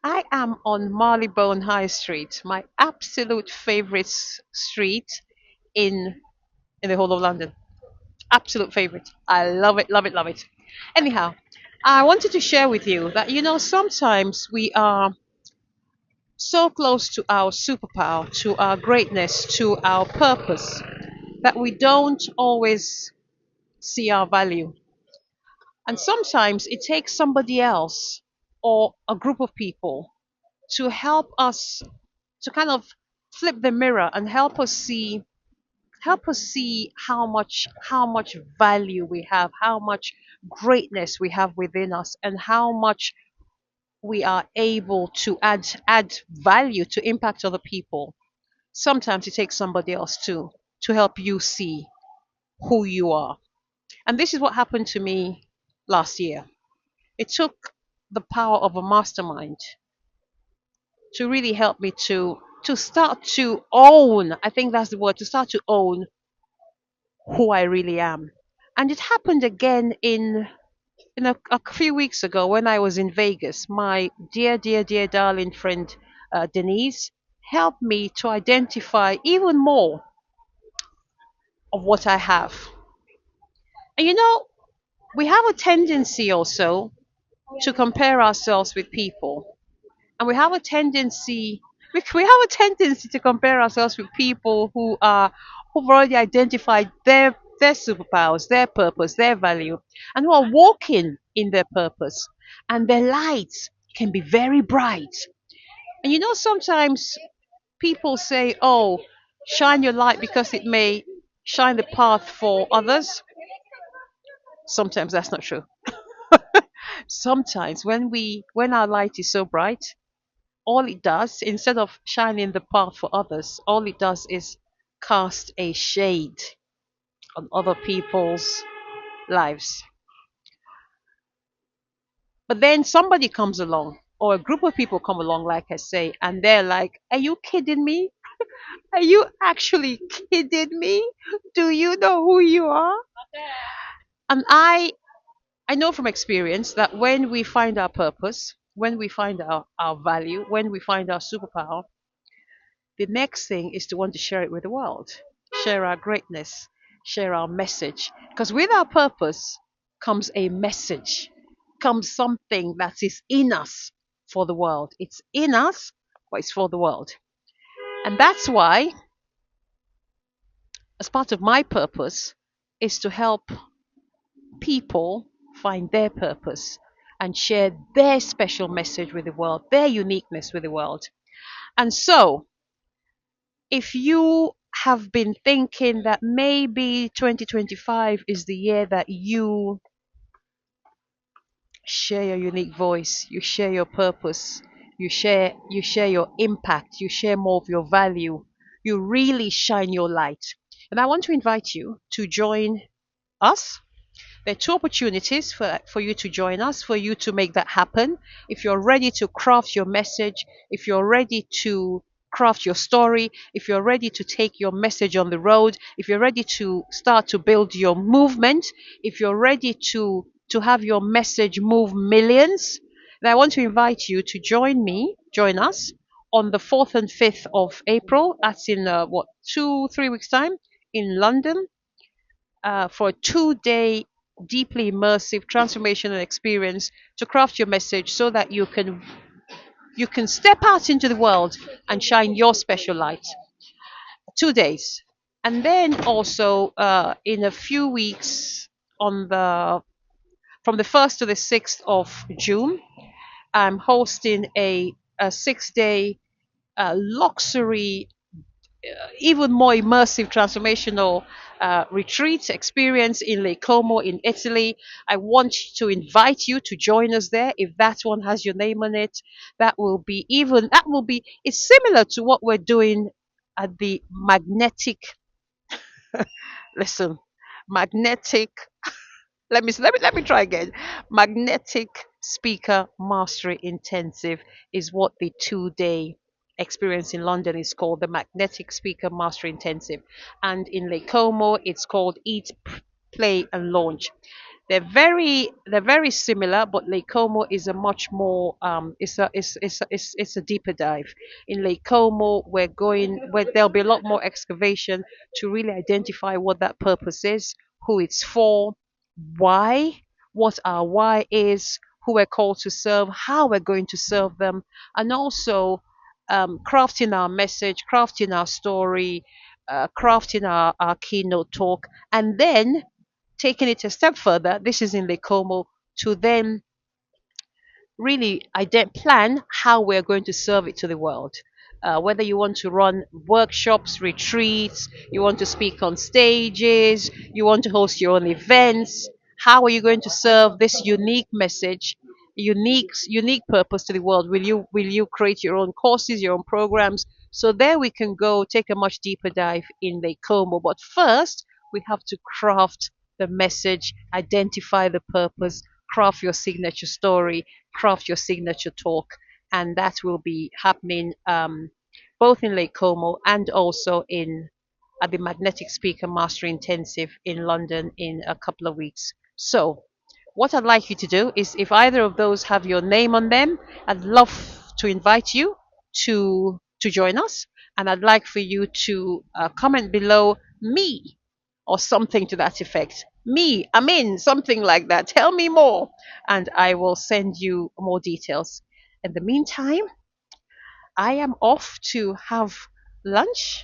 I am on Marylebone High Street, my absolute favorite street in in the whole of London. Absolute favorite. I love it, love it, love it. Anyhow, I wanted to share with you that sometimes we are so close to our superpower, to our greatness, to our purpose that we don't always see our value. And sometimes it takes somebody else or a group of people to help us to kind of flip the mirror and help us see how much value we have, how much greatness we have within us, and how much we are able to add value to impact other people. Sometimes it takes somebody else to help you see who you are. And this is what happened to me last year. It took the power of a mastermind to really help me to start to own, I think that's the word, to start to own who I really am. And it happened again in a few weeks ago when I was in Vegas. My dear, dear, dear, darling friend Denise helped me to identify even more of what I have. And we have a tendency also to compare ourselves with people, and we have a tendency to compare ourselves with people who've already identified their superpowers, their purpose, their value, and who are walking in their purpose, and their lights can be very bright. And sometimes people say, oh, shine your light because it may shine the path for others. Sometimes that's not true. Sometimes when our light is so bright, all it does, instead of shining the path for others, all it does is cast a shade on other people's lives. But then somebody comes along, or a group of people come along, like I say, and they're like, are you kidding me? Are you actually kidding me? Do you know who you are? And I know from experience that when we find our purpose, when we find our value, when we find our superpower, the next thing is to want to share it with the world, share our greatness, share our message. Because with our purpose comes a message, comes something that is in us for the world. It's in us, but it's for the world. And that's why, as part of my purpose, is to help people find their purpose and share their special message with the world, their uniqueness with the world. And so, if you have been thinking that maybe 2025 is the year that you share your unique voice, you share your purpose, you share your impact, you share more of your value, you really shine your light. And I want to invite you to join us. There are two opportunities for you to join us, for you to make that happen. If you're ready to craft your message, if you're ready to craft your story, if you're ready to take your message on the road, if you're ready to start to build your movement, if you're ready to have your message move millions, then I want to invite you to join us on the 4th and 5th of April. That's in 2-3 weeks time in London, for a 2-day deeply immersive transformational experience to craft your message so that you can step out into the world and shine your special light. 2 days. And then also in a few weeks, on the from the 1st to the 6th of June, I'm hosting a 6-day luxury, even more immersive transformational retreat experience in Lake Como in Italy. I want to invite you to join us there. If that one has your name on it, it's similar to what we're doing at the listen, magnetic, let me try again. Magnetic Speaker Mastery Intensive is what the 2-day experience in London is called, the Magnetic Speaker Mastery Intensive. And in Lake Como, it's called Eat, Play, and Launch. They're very similar, but Lake Como is a much more it's a deeper dive. In Lake Como, we're going where there'll be a lot more excavation to really identify what that purpose is, who it's for, why, what our why is, who we're called to serve, how we're going to serve them, and also crafting our message, crafting our story, crafting our keynote talk, and then taking it a step further. This is in Lake Como to then really plan how we're going to serve it to the world. Whether you want to run workshops, retreats, you want to speak on stages, you want to host your own events, how are you going to serve this unique message, unique purpose to the world? Will you create your own courses, your own programs? So there we can go take a much deeper dive in Lake Como. But first, we have to craft the message, identify the purpose, craft your signature story, craft your signature talk, and that will be happening both in Lake Como and also in at the Magnetic Speaker Mastery Intensive in London in a couple of weeks. So, what I'd like you to do is, if either of those have your name on them, I'd love to invite you to join us, and I'd like for you to comment below me or something to that effect. Me, I'm in, something like that. Tell me more, and I will send you more details. In the meantime, I am off to have lunch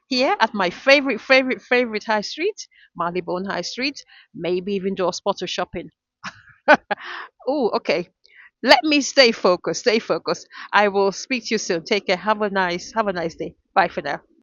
here at my favorite high street, Marylebone High Street. Maybe even do a spot of shopping. Oh, okay. Let me stay focused. Stay focused. I will speak to you soon. Take care. Have a nice day. Bye for now.